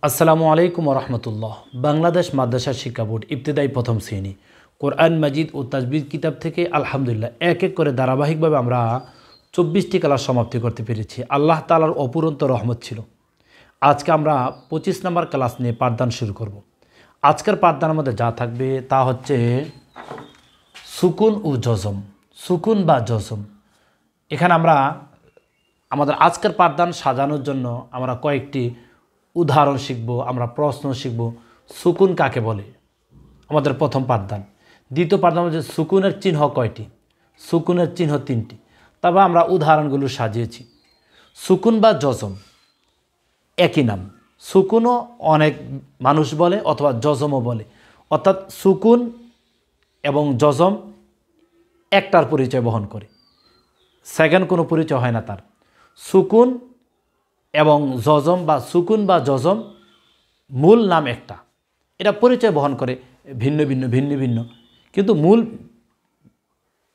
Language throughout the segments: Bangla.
আসসালামু আলাইকুম রহমতুল্লাহ। বাংলাদেশ মাদ্রাসা শিক্ষা বোর্ড ইবতেদায়ী প্রথম শ্রেণী কোরআন মাজিদ ও তাজবিদ কিতাব থেকে আলহামদুলিল্লাহ এক এক করে ধারাবাহিকভাবে আমরা 24টি ক্লাস সমাপ্তি করতে পেরেছি। আল্লাহ তাআলার অপুরন্ত রহমত ছিল। আজকে আমরা 25 নম্বর ক্লাস নিয়ে পাঠদান শুরু করব। আজকের পাঠদানের মধ্যে যা থাকবে তা হচ্ছে সুকুন ও জজম। সুকুন বা জজম, এখানে আমরা আমাদের আজকের পাঠদান সাজানোর জন্য আমরা কয়েকটি উদাহরণ শিখব, আমরা প্রশ্ন শিখব। সুকুন কাকে বলে আমাদের প্রথম পাঠদান। দ্বিতীয় পাঠদান হচ্ছে সুকুনের চিহ্ন কয়টি? সুকুনের চিহ্ন 3টি। তবে আমরা উদাহরণগুলো সাজিয়েছি। সুকুন বা জজম একই নাম। সুকুনও অনেক মানুষ বলে অথবা জজমও বলে, অর্থাৎ সুকুন এবং জজম একটার পরিচয় বহন করে, সেকেন্ড কোনো পরিচয় হয় না তার। সুকুন এবং জজম বা সুকুন বা জজম মূল নাম একটা, এটা পরিচয় বহন করে ভিন্ন ভিন্ন, কিন্তু মূল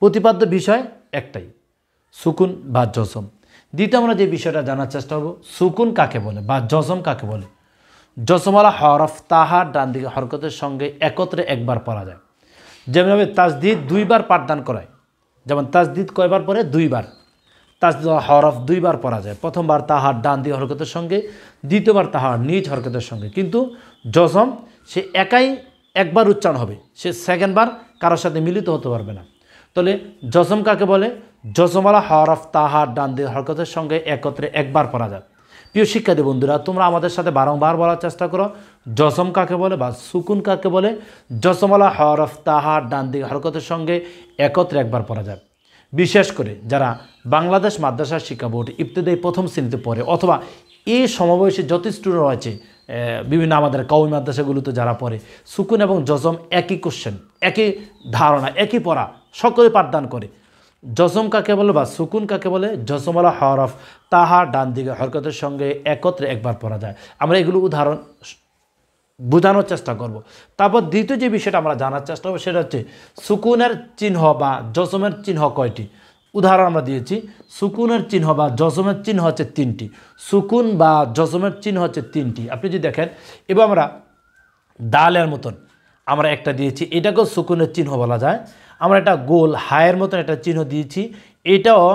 প্রতিপাদ্য বিষয় একটাই, সুকুন বা জজম। দ্বিতীয় আমরা যে বিষয়টা জানার চেষ্টা করব, সুকুন কাকে বলে বা জজম কাকে বলে। জজমওয়ালা হরফ তাহার ডান দিকে হরকতের সঙ্গে একত্রে একবার পড়া যায়। যেমনভাবে তাজদিদ 2বার পাঠদান করায়, যেমন তাজদিদ কয়বার পড়ে? 2বার। তাজদিদ হরফ 2বার পড়া যায়। প্রথমবার তাহার ডান দিকে হরকতের সঙ্গে, দ্বিতীয়বার তাহার নিজ হরকতের সঙ্গে। কিন্তু জজম সে একাই একবার উচ্চারণ হবে, সে সেকেন্ডবার কারোর সাথে মিলিত হতে পারবে না। তাহলে জজম কাকে বলে? জজমওয়ালা হরফ তাহার ডান দিকে হরকতের সঙ্গে একত্রে একবার পড়া যায়। প্রিয় শিক্ষার্থী বন্ধুরা, তোমরা আমাদের সাথে বারংবার বলার চেষ্টা করো, জজম কাকে বলে বা সুকুন কাকে বলে। জজমওয়ালা হরফ তাহার ডান দিকে হরকতের সঙ্গে একত্রে একবার পড়া যায়। বিশেষ করে যারা বাংলাদেশ মাদ্রাসা শিক্ষা বোর্ড ইবতেদায়ী প্রথম শ্রেণীতে পড়ে অথবা এই সমবয়সী যত স্টুডেন্ট রয়েছে বিভিন্ন আমাদের কওমি মাদ্রাসাগুলোতে যারা পড়ে, সুকুন এবং জজম একই কোশ্চেন, একই ধারণা, একই পড়া, সকলে পাঠদান করে। জজম কাকে বলে বা সুকুন কাকে বলে? জজমওয়ালা হরফ তাহার ডান দিকে হরকতের সঙ্গে একত্রে একবার পড়া যায়। আমরা এগুলো উদাহরণ বোঝানোর চেষ্টা করব। তারপর দ্বিতীয় যে বিষয়টা আমরা জানার চেষ্টা করবো সেটা হচ্ছে সুকুনের চিহ্ন বা জজমের চিহ্ন কয়টি। উদাহরণ আমরা দিয়েছি, সুকুনের চিহ্ন বা জজমের চিহ্ন হচ্ছে 3টি। সুকুন বা জজমের চিহ্ন হচ্ছে 3টি। আপনি যদি দেখেন, এবার আমরা দালের মতন আমরা একটা দিয়েছি, এটাকেও সুকুনের চিহ্ন বলা যায়। আমরা একটা গোল হায়ের মতন একটা চিহ্ন দিয়েছি, এটাও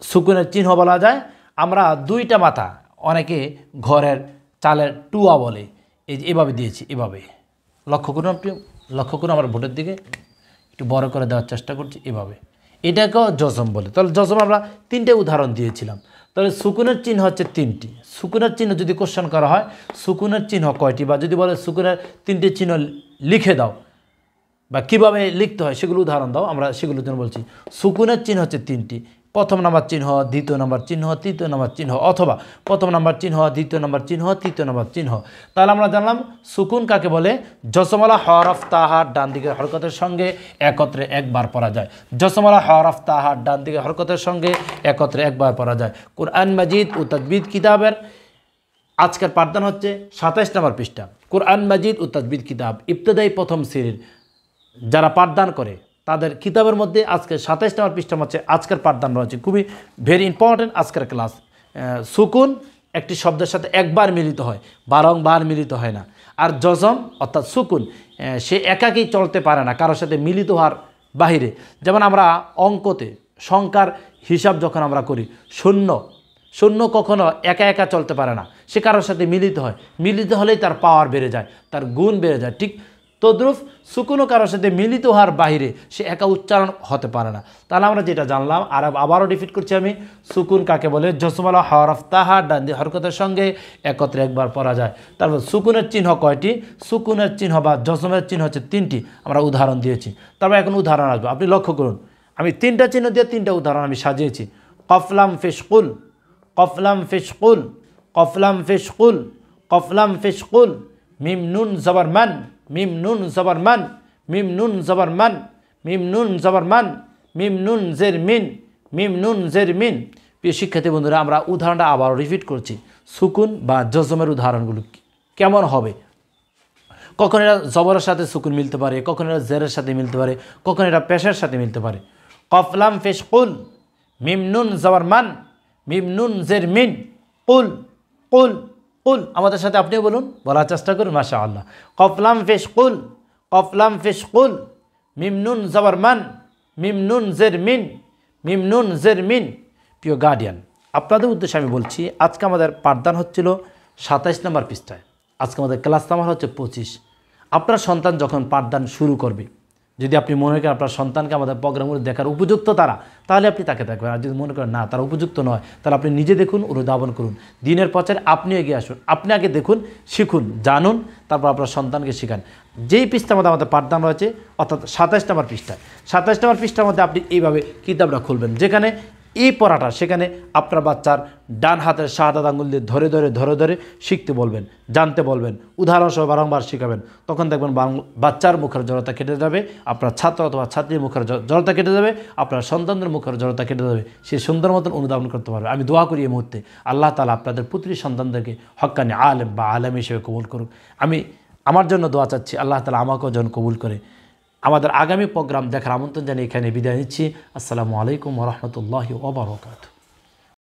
সুকুনের চিহ্ন বলা যায়। আমরা 2টা মাথা, অনেকে ঘরের চালের টুয়া বলে, এই যে এভাবে দিয়েছি, এভাবে লক্ষ্য করুন। আপনি লক্ষ্য করুন, আমার ভোটের দিকে একটু বড় করে দেওয়ার চেষ্টা করছি, এভাবে, এটাকেও জজম বলে। তাহলে জজম আমরা 3টে উদাহরণ দিয়েছিলাম। তাহলে সুকুনের চিহ্ন হচ্ছে 3টি। সুকুনের চিহ্ন যদি কোশ্চেন করা হয় সুকুনের চিহ্ন কয়টি, বা যদি বলে সুকুনের 3টে চিহ্ন লিখে দাও বা কীভাবে লিখতে হয় সেগুলো উদাহরণ দাও, আমরা সেগুলোর জন্য বলছি। সুকুনের চিহ্ন হচ্ছে 3টি, প্রথম নাম্বার চিহ্ন, দ্বিতীয় নাম্বার চিহ্ন, তৃতীয় নাম্বার চিহ্ন, অথবা প্রথম নাম্বার চিহ্ন, দ্বিতীয় নাম্বার চিহ্ন, তৃতীয় নাম্বার চিহ্ন। তাহলে আমরা জানলাম সুকুন কাকে বলে। জজমওয়ালা হরফ তাহার ডান দিকের হরকতের সঙ্গে একত্রে একবার পড়া যায়। জজমওয়ালা হরফ তাহার ডান দিকের হরকতের সঙ্গে একত্রে একবার পড়া যায়। কোরআন মাজিদ ও তাজবিদ কিতাবের আজকের পাঠদান হচ্ছে 27 নম্বর পৃষ্ঠা। কোরআন মাজিদ ও তাজবিদ কিতাব ইবতেদায়ী প্রথম শ্রেণীর যারা পাঠদান করে তাদের কিতাবের মধ্যে আজকে 27 নম্বর পৃষ্ঠা হচ্ছে আজকের পাঠদান রয়েছে। খুবই ভেরি ইম্পর্টেন্ট আজকের ক্লাস। সুকুন একটি শব্দের সাথে একবার মিলিত হয়, বারংবার মিলিত হয় না। আর জজম অর্থাৎ সুকুন সে একাকী চলতে পারে না, কারোর সাথে মিলিত হওয়ার বাহিরে। যেমন আমরা অঙ্কতে সংখ্যার হিসাব যখন আমরা করি, শূন্য কখনো একা একা চলতে পারে না, সে কারোর সাথে মিলিত হয়। মিলিত হলেই তার পাওয়ার বেড়ে যায়, তার গুণ বেড়ে যায়। ঠিক তদ্রুপ সুকুনও কারোর সাথে মিলিত হওয়ার বাহিরে সে একা উচ্চারণ হতে পারে না। তাহলে আমরা যেটা জানলাম, আর আবারও রিপিট করছি আমি, সুকুন কাকে বলে? জজমওয়ালা হরফ তাহার ডান দিকে হরকতের সঙ্গে একত্রে একবার পড়া যায়। তারপর সুকুনের চিহ্ন কয়টি? সুকুনের চিহ্ন বা জজমের চিহ্ন হচ্ছে 3টি। আমরা উদাহরণ দিয়েছি। তারপর এখন উদাহরণ আসবো। আপনি লক্ষ্য করুন, আমি 3টা চিহ্ন দিয়ে 3টা উদাহরণ আমি সাজিয়েছি। কফলাম ফিশকুল, কফলাম ফিশকুল, কফলাম ফিশকুল, কফলাম ফিশকুল। মিম নুন জবর মান, মিম নুন জবর মান, মিম নুন জবর মান, মিম নুন জবর মান, মিম নুন জের মিন, মিম নুন জের মিন। প্রিয় শিক্ষার্থী বন্ধুরা, আমরা উদাহরণটা আবার রিপিট করছি। সুকুন বা জজমের উদাহরণগুলো কেমন হবে? কখন এরা জবরের সাথে সুকুন মিলতে পারে, কখন এরা জেরের সাথে মিলতে পারে, কখন এরা পেশের সাথে মিলতে পারে। কফলাম ফিশকুল, মিম নুন জবর মান, মিম নুন জের মিন, কুল, কুল, কুল, আমাদের সাথে আপনিও বলুন, বলার চেষ্টা করুন। মাশাআল্লাহ। কফ লাম পেশ কুল, কফ লাম পেশ কুল, মিম নুন জবর মান, মিম নুন জের মিন, মিম নুন জের মিন। প্রিয় গার্ডিয়ান, আপনাদের উদ্দেশ্যে আমি বলছি, আজকে আমাদের পাঠদান হচ্ছিল 27 নম্বর পৃষ্ঠায়, আজকে আমাদের ক্লাস নাম্বার হচ্ছে 25। আপনার সন্তান যখন পাঠদান শুরু করবে, যদি আপনি মনে করেন আপনার সন্তানকে আমাদের প্রোগ্রামগুলো দেখার উপযুক্ত তারা, তাহলে আপনি তাকে দেখবেন। আর যদি মনে করেন না তারা উপযুক্ত নয়, তাহলে আপনি নিজে দেখুন, অনুধাবন করুন। দিনের প্রচারে আপনি এগিয়ে আসুন, আপনি আগে দেখুন, শিখুন, জানুন, তারপর আপনার সন্তানকে শেখান। যেই পৃষ্ঠার মধ্যে আমাদের পাঠদান রয়েছে, অর্থাৎ 27 নম্বর পৃষ্ঠায়, 27 নম্বর পৃষ্ঠার মধ্যে আপনি এইভাবে কিতাবটা খুলবেন, যেখানে এই পড়াটা, সেখানে আপনার বাচ্চার ডান হাতের শাহাদাত আঙ্গুল দিয়ে ধরে ধরে ধরে ধরে শিখতে বলবেন, জানতে বলবেন, উদাহরণসহ বারংবার শেখাবেন। তখন দেখবেন বাচ্চার মুখের জড়তা কেটে যাবে, আপনার ছাত্র অথবা ছাত্রীর মুখের জড়তা কেটে যাবে, আপনার সন্তানদের মুখের জড়তা কেটে যাবে, সে সুন্দর মতন অনুধাবন করতে পারবে। আমি দোয়া করি এই মুহূর্তে আল্লাহ তাআলা আপনাদের প্রতিটি সন্তানদেরকে হক্কানি আলেম বা আলেম হিসেবে কবুল করুক। আমি আমার জন্য দোয়া চাচ্ছি, আল্লাহ তাআলা আমাকেও যেন কবুল করে। আমাদের আগামী প্রোগ্রাম দেখার আমন্ত্রণ জানিয়ে এখানে বিদায় নিচ্ছি। আসসালামু আলাইকুম ওয়া রাহমাতুল্লাহি ওয়া বারাকাতুহু।